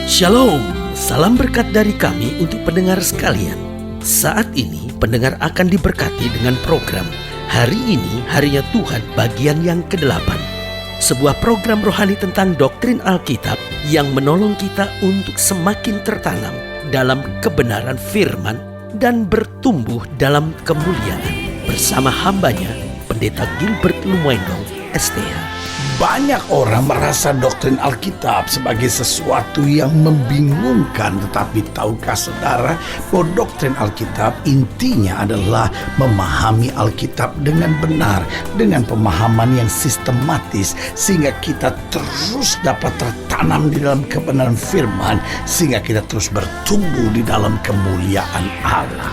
Shalom, salam berkat dari kami untuk pendengar sekalian. Saat ini pendengar akan diberkati dengan program Hari Ini Harinya Tuhan bagian yang ke-8. Sebuah program rohani tentang doktrin Alkitab yang menolong kita untuk semakin tertanam dalam kebenaran firman dan bertumbuh dalam kemuliaan. Bersama hambanya, Pendeta Gilbert Lumwendong, STH. Banyak orang merasa doktrin Alkitab sebagai sesuatu yang membingungkan. Tetapi tahukah saudara bahwa doktrin Alkitab intinya adalah memahami Alkitab dengan benar, dengan pemahaman yang sistematis, sehingga kita terus dapat tertanam di dalam kebenaran firman, sehingga kita terus bertumbuh di dalam kemuliaan Allah.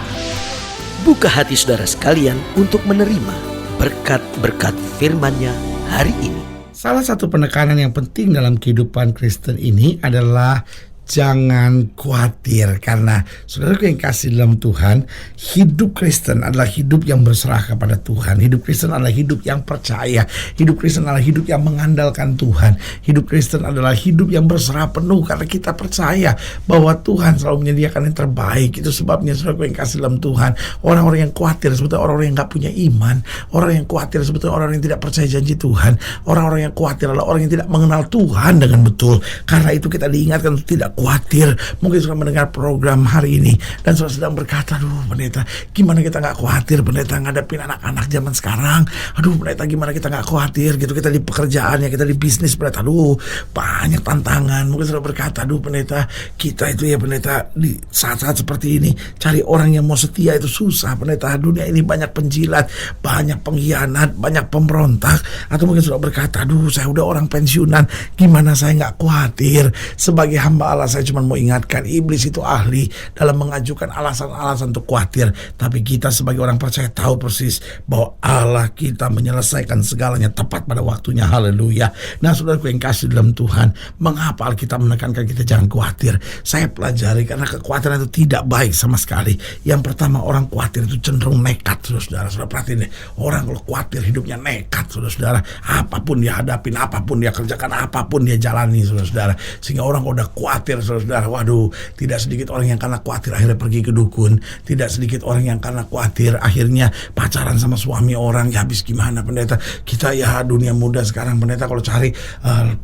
Buka hati saudara sekalian untuk menerima berkat-berkat firman-Nya hari ini. Salah satu penekanan yang penting dalam kehidupan Kristen ini adalah jangan khawatir, karena saudaraku yang kasih dalam Tuhan, hidup Kristen adalah hidup yang berserah kepada Tuhan. Hidup Kristen adalah hidup yang percaya. Hidup Kristen adalah hidup yang mengandalkan Tuhan. Hidup Kristen adalah hidup yang berserah penuh karena kita percaya bahwa Tuhan selalu menyediakan yang terbaik. Itu sebabnya saudaraku yang kasih dalam Tuhan, orang-orang yang khawatir sebetulnya orang-orang yang gak punya iman. Orang yang khawatir sebetulnya orang yang tidak percaya janji Tuhan. Orang-orang yang khawatir adalah orang yang tidak mengenal Tuhan dengan betul. Karena itu kita diingatkan untuk tidak khawatir. Mungkin sudah mendengar program hari ini dan sudah sedang berkata, aduh pendeta, gimana kita gak khawatir pendeta ngadepin anak-anak zaman sekarang. Aduh pendeta, gimana kita gak khawatir gitu, kita di pekerjaannya, kita di bisnis pendeta, aduh banyak tantangan. Mungkin sudah berkata, aduh pendeta, kita itu ya pendeta di saat-saat seperti ini cari orang yang mau setia itu susah pendeta. Dunia ini banyak penjilat, banyak pengkhianat, banyak pemberontak. Atau mungkin sudah berkata, aduh saya udah orang pensiunan, gimana saya gak khawatir. Sebagai hamba Allah, saya cuma mau ingatkan, iblis itu ahli dalam mengajukan alasan-alasan untuk khawatir. Tapi kita sebagai orang percaya tahu persis bahwa Allah kita menyelesaikan segalanya tepat pada waktunya. Haleluya. Nah saudaraku yang kasih dalam Tuhan, mengapa Alkitab menekankan kita jangan khawatir? Saya pelajari karena kekhawatiran itu tidak baik sama sekali. Yang pertama, orang khawatir itu cenderung nekat. Saudara perhatiin deh, orang kalau khawatir hidupnya nekat. Saudara, apapun dia hadapin, apapun dia kerjakan, apapun dia jalani. Saudara, sehingga orang kalau udah khawatir, saudara, waduh, tidak sedikit orang yang karena khawatir akhirnya pergi ke dukun. Tidak sedikit orang yang karena khawatir akhirnya pacaran sama suami orang. Ya habis gimana pendeta, kita ya dunia muda sekarang pendeta, kalau cari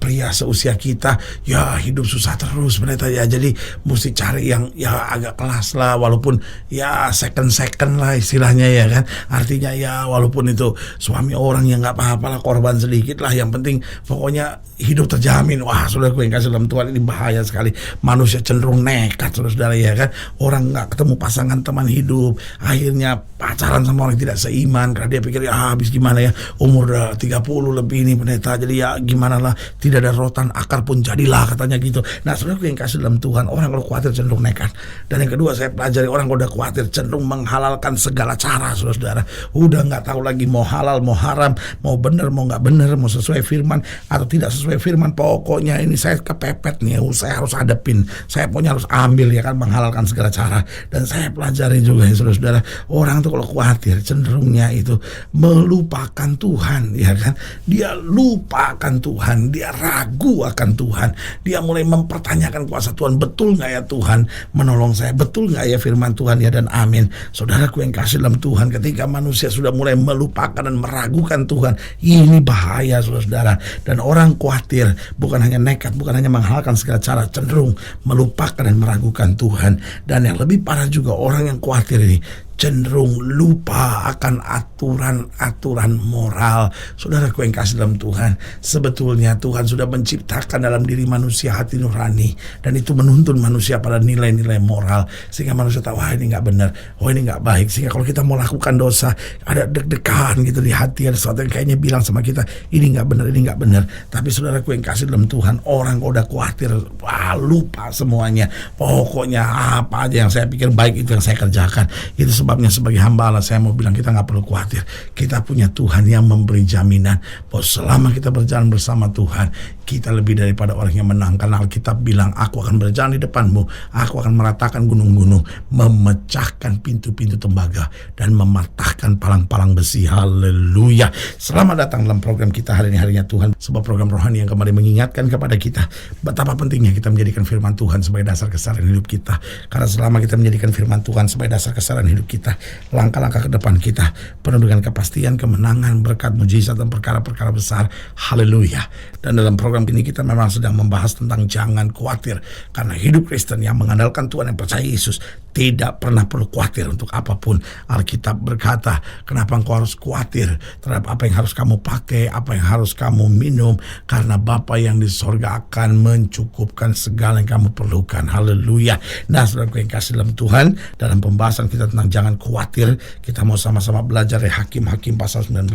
pria seusia kita ya hidup susah terus pendeta ya. Jadi mesti cari yang ya agak kelas lah, walaupun ya second lah istilahnya ya kan. Artinya ya walaupun itu suami orang yang gak apa-apa lah, korban sedikit lah, yang penting pokoknya hidup terjamin. Wah saudaraku yang kasih dalam Tuhan, ini bahaya sekali. Manusia cenderung nekat saudara ya kan. Orang gak ketemu pasangan teman hidup, akhirnya pacaran sama orang yang tidak seiman karena dia pikir ya habis gimana ya, umur udah 30 lebih ini pendeta, jadi ya gimana lah, tidak ada rotan akar pun jadilah katanya gitu. Nah saudaraku yang kasih dalam Tuhan, orang kalau khawatir cenderung nekat. Dan yang kedua, saya pelajari orang kalau udah khawatir cenderung menghalalkan segala cara. Saudara udah gak tahu lagi mau halal mau haram, mau benar mau gak benar, mau sesuai firman atau tidak sesuai firman. Pokoknya ini saya kepepet nih, saya harus hadapin, saya pokoknya harus ambil ya kan, menghalalkan segala cara. Dan saya pelajari juga ya saudara, orang tuh kalau khawatir cenderungnya itu melupakan Tuhan ya kan. Dia lupakan Tuhan, dia ragu akan Tuhan, dia mulai mempertanyakan kuasa Tuhan. Betul gak ya Tuhan menolong saya, betul gak ya firman Tuhan ya, dan amin. Saudaraku yang kasih dalam Tuhan, ketika manusia sudah mulai melupakan dan meragukan Tuhan, ini bahaya saudara. Dan orang khawatir bukan hanya nekat, bukan hanya menghalalkan segala cara, cenderung melupakan dan meragukan Tuhan. Dan yang lebih parah juga, orang yang khawatir ini cenderung lupa akan aturan-aturan moral. Saudaraku yang kasih dalam Tuhan, sebetulnya Tuhan sudah menciptakan dalam diri manusia hati nurani, dan itu menuntun manusia pada nilai-nilai moral, sehingga manusia tahu, wah ini gak benar, oh ini gak baik. Sehingga kalau kita mau lakukan dosa, ada deg-degan gitu di hati, ada sesuatu yang kayaknya bilang sama kita, ini gak benar, ini gak benar. Tapi saudaraku yang kasih dalam Tuhan, orang kalau udah khawatir, wah lupa semuanya. Pokoknya apa aja yang saya pikir baik itu yang saya kerjakan. Itu sebabnya sebagai hamba Allah, saya mau bilang kita gak perlu khawatir. Kita punya Tuhan yang memberi jaminan bahwa selama kita berjalan bersama Tuhan, kita lebih daripada orang yang menang. Karena Alkitab bilang, aku akan berjalan di depanmu, aku akan meratakan gunung-gunung, memecahkan pintu-pintu tembaga, dan mematahkan palang-palang besi. Haleluya. Selamat datang dalam program kita hari ini, Harinya Tuhan, sebuah program rohani yang kembali mengingatkan kepada kita betapa pentingnya kita menjadi menjadikan firman Tuhan sebagai dasar keseharian hidup kita. Karena selama kita menjadikan firman Tuhan sebagai dasar keseharian hidup kita, langkah-langkah ke depan kita penuh dengan kepastian, kemenangan, berkat, mujizat, dan perkara-perkara besar. Haleluya. Dan dalam program ini kita memang sedang membahas tentang jangan khawatir. Karena hidup Kristen yang mengandalkan Tuhan, yang percaya Yesus, tidak pernah perlu khawatir untuk apapun. Alkitab berkata, kenapa engkau harus khawatir terhadap apa yang harus kamu pakai, apa yang harus kamu minum, karena Bapa yang di sorga akan mencukupkan segala yang kamu perlukan. Haleluya. Nah, saudara yang kasih dalam Tuhan, dalam pembahasan kita tentang jangan khawatir, kita mau sama-sama belajar dari Hakim-Hakim pasal 19.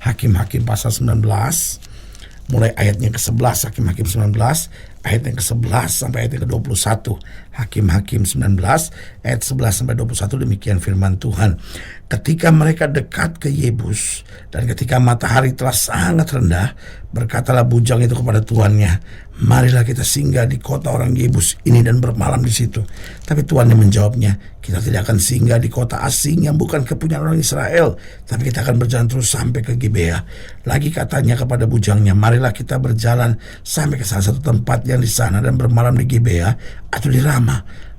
Hakim-Hakim pasal 19, mulai ayatnya ke-11. Hakim-Hakim 19 ayat yang ke-11 sampai ayat yang ke-21. Hakim-Hakim 19 ayat 11 sampai 21, demikian firman Tuhan. Ketika mereka dekat ke Yebus, dan ketika matahari telah sangat rendah, berkatalah bujang itu kepada tuannya, marilah kita singgah di kota orang Yebus ini dan bermalam di situ. Tapi tuannya menjawabnya, kita tidak akan singgah di kota asing yang bukan kepunyaan orang Israel, tapi kita akan berjalan terus sampai ke Gibea. Lagi katanya kepada bujangnya, marilah kita berjalan sampai ke salah satu tempat yang di sana dan bermalam di Gibea atau di Rama.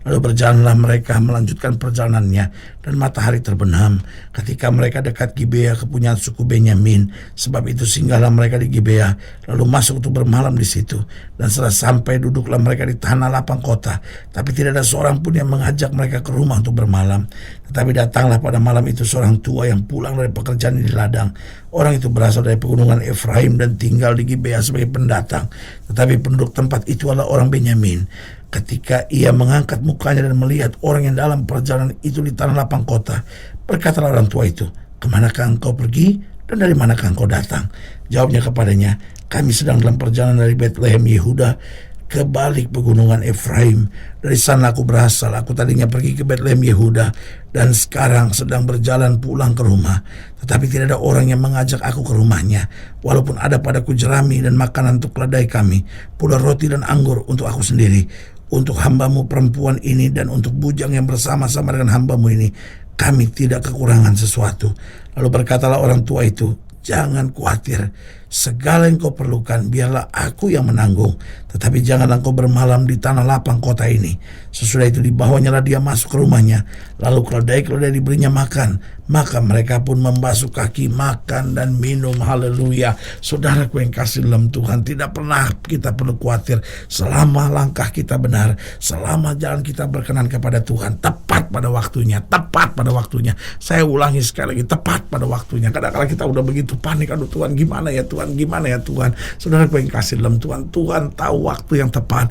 Lalu berjalanlah mereka melanjutkan perjalanannya, dan matahari terbenam ketika mereka dekat Gibea, kepunyaan suku Benyamin. Sebab itu singgahlah mereka di Gibea, lalu masuk untuk bermalam di situ. Dan setelah sampai, duduklah mereka di tanah lapang kota, tapi tidak ada seorang pun yang mengajak mereka ke rumah untuk bermalam. Tetapi datanglah pada malam itu seorang tua yang pulang dari pekerjaan di ladang. Orang itu berasal dari pegunungan Efraim dan tinggal di Gibea sebagai pendatang, tetapi penduduk tempat itu adalah orang Benyamin. Ketika ia mengangkat mukanya dan melihat orang yang dalam perjalanan itu di tanah lapang kota, berkatalah orang tua itu, kemanakah engkau pergi dan dari manakah engkau datang? Jawabnya kepadanya, kami sedang dalam perjalanan dari Bethlehem Yehuda ke balik pegunungan Efraim. Dari sana aku berasal. Aku tadinya pergi ke Bethlehem Yehuda dan sekarang sedang berjalan pulang ke rumah. Tetapi tidak ada orang yang mengajak aku ke rumahnya. Walaupun ada padaku jerami dan makanan untuk keledai kami, pula roti dan anggur untuk aku sendiri, untuk hambamu perempuan ini dan untuk bujang yang bersama-sama dengan hambamu ini, kami tidak kekurangan sesuatu. Lalu berkatalah orang tua itu, jangan khawatir, segala yang kau perlukan biarlah aku yang menanggung. Tetapi janganlah kau bermalam di tanah lapang kota ini. Sesudah itu dibawanya dia masuk ke rumahnya. Lalu keledai-keledai diberinya makan. Maka mereka pun membasuh kaki, makan dan minum. Haleluya. Saudaraku yang kasih dalam Tuhan, tidak pernah kita perlu khawatir selama langkah kita benar, selama jalan kita berkenan kepada Tuhan, tepat pada waktunya, tepat pada waktunya. Saya ulangi sekali lagi, tepat pada waktunya. Kadang-kadang kita udah begitu panik, aduh Tuhan gimana ya Tuhan, gimana ya Tuhan. Saudaraku yang kasih dalam Tuhan, Tuhan tahu waktu yang tepat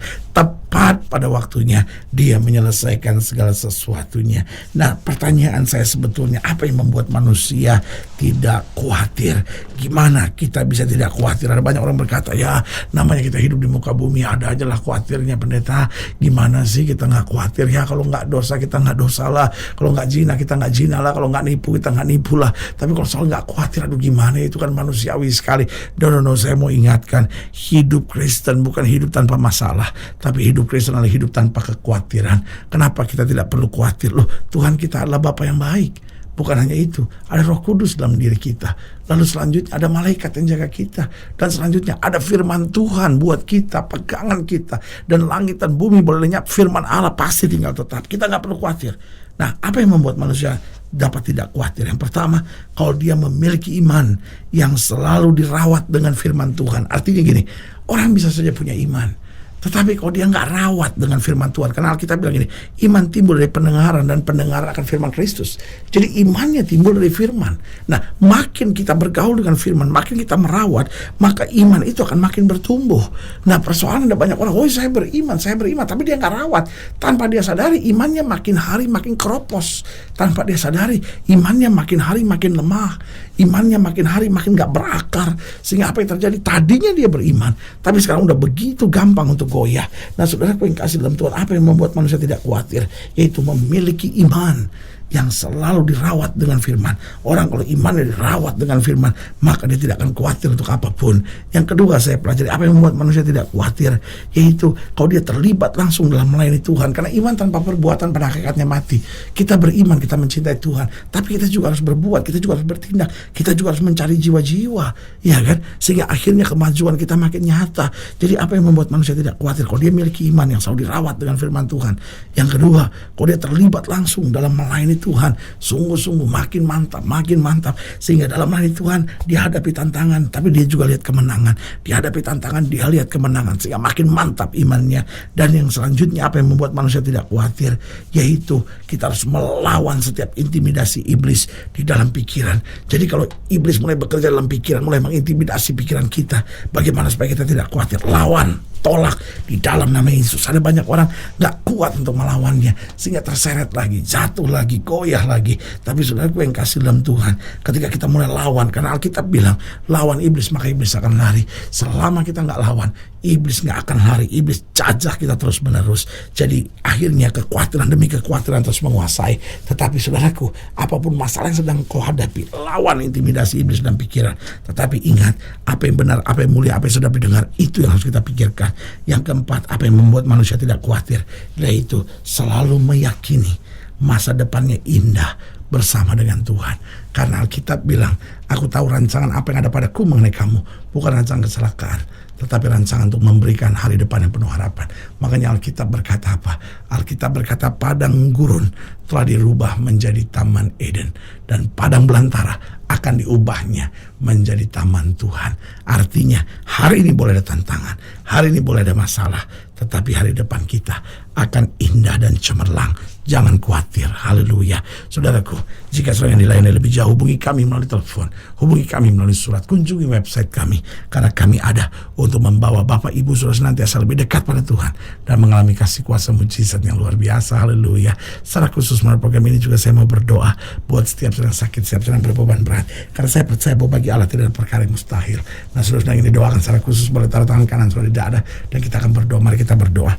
pada waktunya Dia menyelesaikan segala sesuatunya. Nah, pertanyaan saya sebetulnya, apa yang membuat manusia tidak khawatir? Gimana kita bisa tidak khawatir? Ada banyak orang berkata, ya namanya kita hidup di muka bumi, ada aja lah khawatirnya. Pendeta, gimana sih kita nggak khawatir? Ya kalau nggak dosa kita nggak dosa lah, kalau nggak zina kita nggak zina lah, kalau nggak nipu kita nggak nipu lah. Tapi kalau soal nggak khawatir, aduh gimana, itu kan manusiawi sekali. No, saya mau ingatkan, hidup Kristen bukan hidup tanpa masalah, tapi hidup Kristen adalah hidup tanpa kekhawatiran. Kenapa kita tidak perlu khawatir? Loh, Tuhan kita adalah Bapa yang baik. Bukan hanya itu, ada Roh Kudus dalam diri kita. Lalu selanjutnya ada malaikat yang jaga kita. Dan selanjutnya ada firman Tuhan buat kita, pegangan kita. Dan langit dan bumi boleh lenyap, firman Allah pasti tinggal tetap. Kita nggak perlu khawatir. Nah, apa yang membuat manusia dapat tidak khawatir? Yang pertama, kalau dia memiliki iman yang selalu dirawat dengan firman Tuhan. Artinya gini, orang bisa saja punya iman, tetapi kalau dia nggak rawat dengan firman Tuhan, karena Alkitab bilang gini, iman timbul dari pendengaran dan pendengaran akan firman Kristus. Jadi imannya timbul dari firman. Nah, makin kita bergaul dengan firman, makin kita merawat, maka iman itu akan makin bertumbuh. Nah, persoalan ada banyak orang, oh saya beriman, tapi dia nggak rawat. Tanpa dia sadari, imannya makin hari makin keropos. Tanpa dia sadari, imannya makin hari makin lemah. Imannya makin hari makin nggak berakar. Sehingga apa yang terjadi? Tadinya dia beriman, tapi sekarang udah begitu gampang untuk goyah. Nah, saudara yang kasih dalam Tuhan, apa yang membuat manusia tidak khawatir? Yaitu memiliki iman yang selalu dirawat dengan firman. Orang kalau imannya dirawat dengan firman, maka dia tidak akan khawatir untuk apapun. Yang kedua saya pelajari apa yang membuat manusia tidak khawatir, yaitu kalau dia terlibat langsung dalam melayani Tuhan. Karena iman tanpa perbuatan pada hakikatnya mati. Kita beriman, kita mencintai Tuhan, tapi kita juga harus berbuat, kita juga harus bertindak, kita juga harus mencari jiwa-jiwa, ya kan? Sehingga akhirnya kemajuan kita makin nyata. Jadi apa yang membuat manusia tidak khawatir? Kalau dia miliki iman yang selalu dirawat dengan firman Tuhan. Yang kedua, kalau dia terlibat langsung dalam melayani Tuhan, sungguh-sungguh makin mantap, sehingga dalam melayani Tuhan dia hadapi tantangan, tapi dia juga lihat kemenangan. Dia hadapi tantangan, dia lihat kemenangan, sehingga makin mantap imannya. Dan yang selanjutnya apa yang membuat manusia tidak khawatir, yaitu kita harus melawan setiap intimidasi iblis di dalam pikiran. Jadi kalau iblis mulai bekerja dalam pikiran, mulai mengintimidasi pikiran kita, bagaimana supaya kita tidak khawatir? Lawan, tolak di dalam nama Yesus. Ada banyak orang gak kuat untuk melawannya, sehingga terseret lagi, jatuh lagi, goyah lagi. Tapi saudaraku yang kasih dalam Tuhan, ketika kita mulai lawan, karena Alkitab bilang lawan iblis maka iblis akan lari. Selama kita gak lawan, iblis gak akan lari. Iblis cajah kita terus menerus. Jadi akhirnya kekhawatiran demi kekhawatiran terus menguasai. Tetapi saudaraku, apapun masalah yang sedang kau hadapi, lawan intimidasi iblis dalam pikiran. Tetapi ingat, apa yang benar, apa yang mulia, apa yang sudah didengar, itu yang harus kita pikirkan. Yang keempat, apa yang membuat manusia tidak khawatir, yaitu selalu meyakini masa depannya indah bersama dengan Tuhan. Karena Alkitab bilang, aku tahu rancangan apa yang ada padaku mengenai kamu, bukan rancangan kecelakaan, tetapi rancangan untuk memberikan hari depan yang penuh harapan. Makanya Alkitab berkata apa? Alkitab berkata padang gurun telah dirubah menjadi taman Eden, dan padang belantara akan diubahnya menjadi taman Tuhan. Artinya hari ini boleh ada tantangan, hari ini boleh ada masalah, tetapi hari depan kita akan indah dan cemerlang. Jangan khawatir. Haleluya. Saudaraku, jika saudara yang dilayani lebih jauh, hubungi kami melalui telepon, hubungi kami melalui surat, kunjungi website kami, karena kami ada untuk membawa Bapak Ibu saudara senantiasa lebih dekat pada Tuhan dan mengalami kasih kuasa mujizat yang luar biasa. Haleluya. Secara khusus melalui program ini juga saya mau berdoa buat setiap sedang sakit, setiap sedang berbeban berat, karena saya percaya bahwa bagi Allah tidak ada perkara yang mustahil. Nah, saudara yang didoakan secara khusus boleh taruh tangan kanan saudara di dada, dan kita akan berdoa. Mari kita berdoa.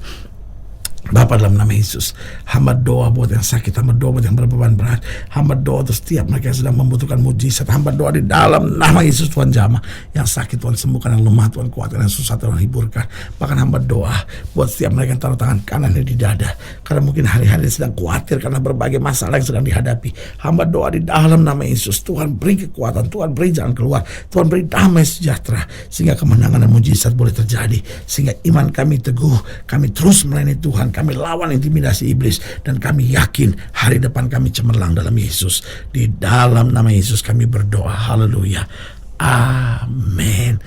Bapa, dalam nama Yesus, hamba doa buat yang sakit, hamba doa buat yang berbeban berat, hamba doa untuk setiap mereka yang sedang membutuhkan mujizat, hamba doa di dalam nama Yesus. Tuhan jamah yang sakit, Tuhan sembuhkan, yang lemah Tuhan kuatkan, yang susah Tuhan hiburkan. Bahkan hamba doa buat setiap mereka yang taruh tangan kanannya di dada, karena mungkin hari-hari sedang khawatir karena berbagai masalah yang sedang dihadapi. Hamba doa di dalam nama Yesus, Tuhan beri kekuatan, Tuhan beri jalan keluar, Tuhan beri damai sejahtera, sehingga kemenangan dan mujizat boleh terjadi, sehingga iman kami teguh, kami terus melayani Tuhan, kami lawan intimidasi iblis, dan kami yakin hari depan kami cemerlang dalam Yesus. Di dalam nama Yesus kami berdoa. Haleluya. Amin.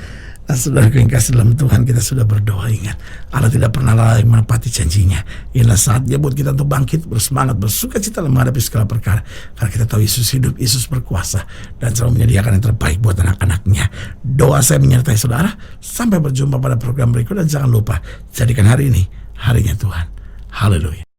Nah, saudara yang kasih dalam Tuhan, kita sudah berdoa. Ingat, Allah tidak pernah lalai menepati janjinya. Inilah saatnya buat kita untuk bangkit, bersemangat, bersuka cita dalam menghadapi segala perkara. Karena kita tahu Yesus hidup, Yesus berkuasa, dan selalu menyediakan yang terbaik buat anak-anaknya. Doa saya menyertai saudara. Sampai berjumpa pada program berikut, dan jangan lupa, jadikan hari ini harinya Tuhan. Haleluya.